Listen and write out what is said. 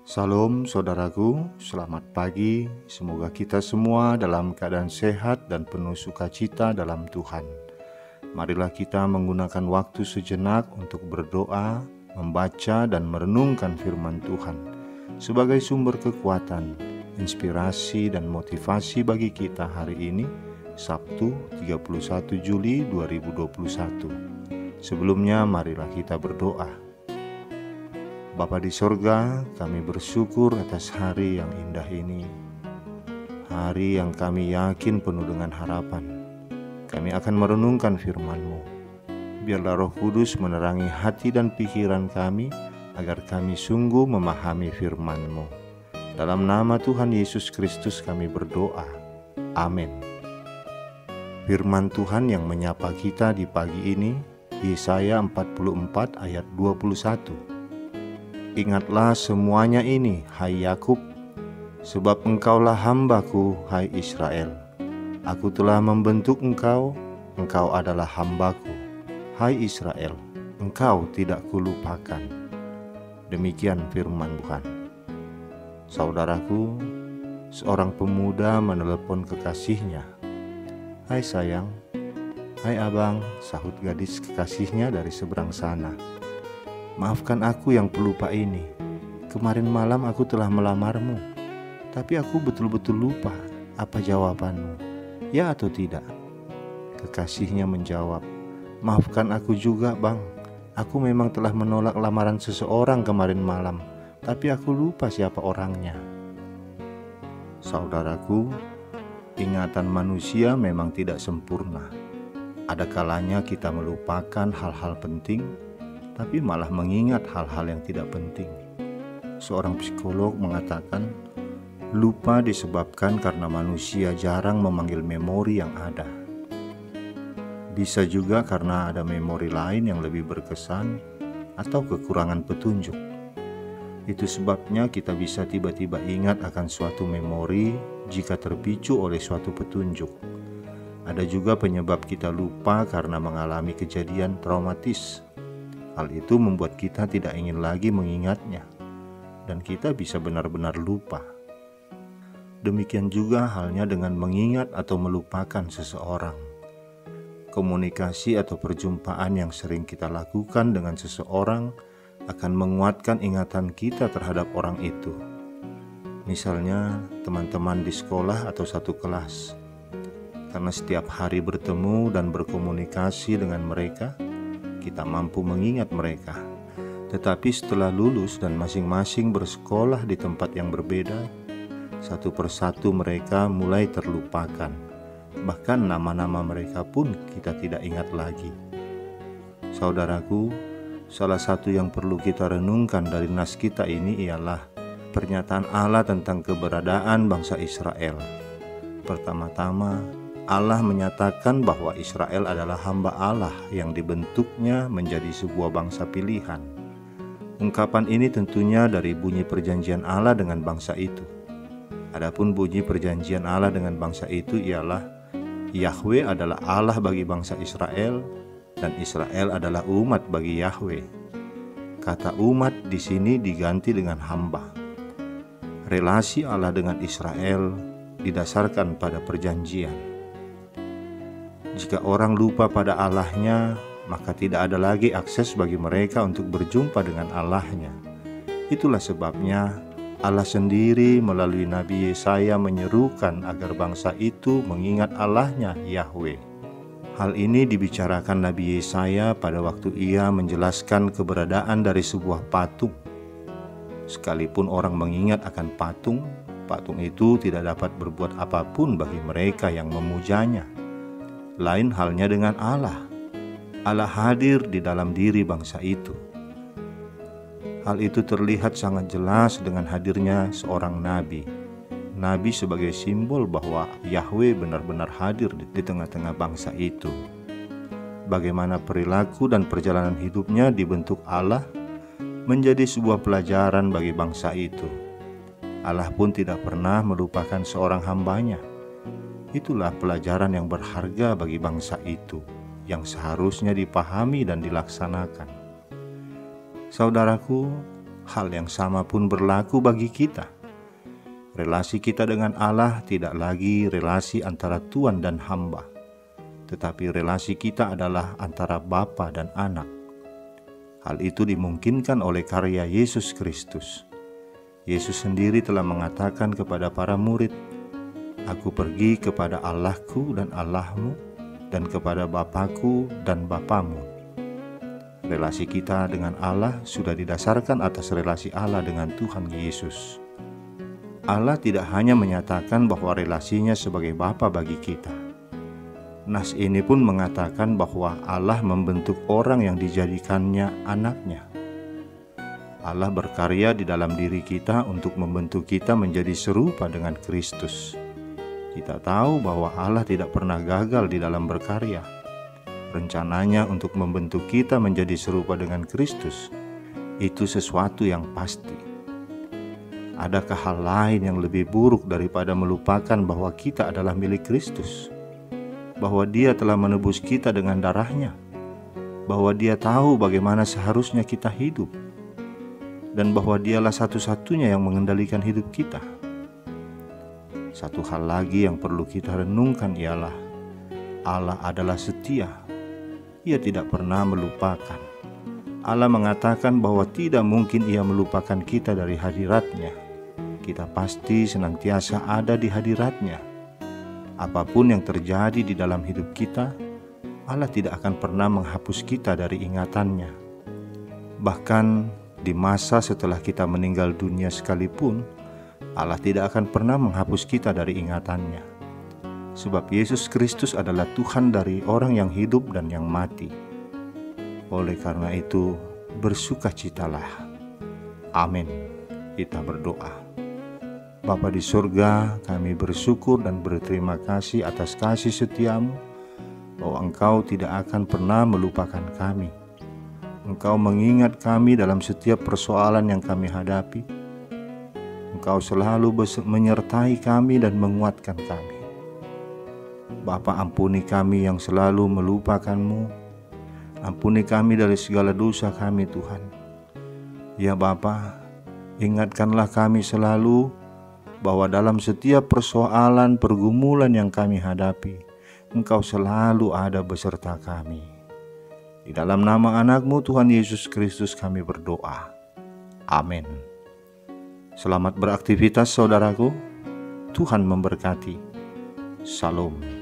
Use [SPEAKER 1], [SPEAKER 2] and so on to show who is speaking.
[SPEAKER 1] Salam saudaraku, selamat pagi. Semoga kita semua dalam keadaan sehat dan penuh sukacita dalam Tuhan. Marilah kita menggunakan waktu sejenak untuk berdoa, membaca dan merenungkan firman Tuhan sebagai sumber kekuatan, inspirasi dan motivasi bagi kita hari ini, Sabtu 31 Juli 2021. Sebelumnya marilah kita berdoa. Bapa di sorga, kami bersyukur atas hari yang indah ini. Hari yang kami yakin penuh dengan harapan. Kami akan merenungkan firman-Mu. Biarlah Roh Kudus menerangi hati dan pikiran kami, agar kami sungguh memahami firman-Mu. Dalam nama Tuhan Yesus Kristus kami berdoa. Amin. Firman Tuhan yang menyapa kita di pagi ini, Yesaya 44 ayat 21. Ingatlah semuanya ini, hai Yakub, sebab engkaulah hambaku, hai Israel. Aku telah membentuk engkau, engkau adalah hambaku, hai Israel, engkau tidak kulupakan. Demikian firman Tuhan. Saudaraku, seorang pemuda menelepon kekasihnya. Hai sayang, hai abang, sahut gadis kekasihnya dari seberang sana. Maafkan aku yang pelupa ini. Kemarin malam aku telah melamarmu, tapi aku betul-betul lupa. Apa jawabanmu? Ya atau tidak? Kekasihnya menjawab, maafkan aku juga bang. Aku memang telah menolak lamaran seseorang kemarin malam, tapi aku lupa siapa orangnya. Saudaraku, ingatan manusia memang tidak sempurna. Ada kalanya kita melupakan hal-hal penting, tapi malah mengingat hal-hal yang tidak penting. Seorang psikolog mengatakan, lupa disebabkan karena manusia jarang memanggil memori yang ada. Bisa juga karena ada memori lain yang lebih berkesan atau kekurangan petunjuk. Itu sebabnya kita bisa tiba-tiba ingat akan suatu memori jika terpicu oleh suatu petunjuk. Ada juga penyebab kita lupa karena mengalami kejadian traumatis. Hal itu membuat kita tidak ingin lagi mengingatnya, dan kita bisa benar-benar lupa. Demikian juga halnya dengan mengingat atau melupakan seseorang. Komunikasi atau perjumpaan yang sering kita lakukan dengan seseorang akan menguatkan ingatan kita terhadap orang itu. Misalnya, teman-teman di sekolah atau satu kelas. Karena setiap hari bertemu dan berkomunikasi dengan mereka, kita mampu mengingat mereka. Tetapi setelah lulus dan masing-masing bersekolah di tempat yang berbeda, satu persatu mereka mulai terlupakan. Bahkan nama-nama mereka pun kita tidak ingat lagi. Saudaraku, salah satu yang perlu kita renungkan dari nas kita ini ialah pernyataan Allah tentang keberadaan bangsa Israel. Pertama-tama, Allah menyatakan bahwa Israel adalah hamba Allah yang dibentuknya menjadi sebuah bangsa pilihan. Ungkapan ini tentunya dari bunyi perjanjian Allah dengan bangsa itu. Adapun bunyi perjanjian Allah dengan bangsa itu ialah Yahwe adalah Allah bagi bangsa Israel dan Israel adalah umat bagi Yahwe. Kata umat di sini diganti dengan hamba. Relasi Allah dengan Israel didasarkan pada perjanjian. Jika orang lupa pada Allahnya, maka tidak ada lagi akses bagi mereka untuk berjumpa dengan Allahnya. Itulah sebabnya Allah sendiri melalui Nabi Yesaya menyerukan agar bangsa itu mengingat Allahnya, Yahwe. Hal ini dibicarakan Nabi Yesaya pada waktu ia menjelaskan keberadaan dari sebuah patung. Sekalipun orang mengingat akan patung, patung itu tidak dapat berbuat apapun bagi mereka yang memujanya. Lain halnya dengan Allah. Allah hadir di dalam diri bangsa itu. Hal itu terlihat sangat jelas dengan hadirnya seorang nabi. Nabi sebagai simbol bahwa Yahwe benar-benar hadir di tengah-tengah bangsa itu. Bagaimana perilaku dan perjalanan hidupnya dibentuk Allah menjadi sebuah pelajaran bagi bangsa itu. Allah pun tidak pernah melupakan seorang hambanya. Itulah pelajaran yang berharga bagi bangsa itu, yang seharusnya dipahami dan dilaksanakan. Saudaraku, Hal yang sama pun berlaku bagi kita. Relasi kita dengan Allah tidak lagi relasi antara tuan dan hamba, tetapi relasi kita adalah antara Bapa dan anak. Hal itu dimungkinkan oleh karya Yesus Kristus. Yesus sendiri telah mengatakan kepada para murid, "Aku pergi kepada Allahku dan Allahmu, dan kepada Bapakku dan Bapamu." Relasi kita dengan Allah sudah didasarkan atas relasi Allah dengan Tuhan Yesus. Allah tidak hanya menyatakan bahwa relasinya sebagai Bapa bagi kita. Nas ini pun mengatakan bahwa Allah membentuk orang yang dijadikannya anaknya. Allah berkarya di dalam diri kita untuk membentuk kita menjadi serupa dengan Kristus. Kita tahu bahwa Allah tidak pernah gagal di dalam berkarya. Rencananya untuk membentuk kita menjadi serupa dengan Kristus, itu sesuatu yang pasti. Adakah hal lain yang lebih buruk daripada melupakan bahwa kita adalah milik Kristus? Bahwa Dia telah menebus kita dengan darahnya? Bahwa Dia tahu bagaimana seharusnya kita hidup? Dan bahwa Dialah satu-satunya yang mengendalikan hidup kita? Satu hal lagi yang perlu kita renungkan ialah Allah adalah setia. Ia tidak pernah melupakan. Allah mengatakan bahwa tidak mungkin Ia melupakan kita dari hadirat-Nya. Kita pasti senantiasa ada di hadirat-Nya. Apapun yang terjadi di dalam hidup kita, Allah tidak akan pernah menghapus kita dari ingatan-Nya. Bahkan di masa setelah kita meninggal dunia sekalipun, Allah tidak akan pernah menghapus kita dari ingatan-Nya. Sebab Yesus Kristus adalah Tuhan dari orang yang hidup dan yang mati. Oleh karena itu, bersukacitalah. Amin. Kita berdoa. Bapa di surga, kami bersyukur dan berterima kasih atas kasih setiamu, bahwa Engkau tidak akan pernah melupakan kami. Engkau mengingat kami dalam setiap persoalan yang kami hadapi. Engkau selalu menyertai kami dan menguatkan kami. Bapa, ampuni kami yang selalu melupakan-Mu. Ampuni kami dari segala dosa kami, Tuhan. Ya Bapa, ingatkanlah kami selalu bahwa dalam setiap persoalan pergumulan yang kami hadapi, Engkau selalu ada beserta kami. Di dalam nama anak-Mu Tuhan Yesus Kristus kami berdoa. Amin. Selamat beraktivitas saudaraku. Tuhan memberkati. Shalom.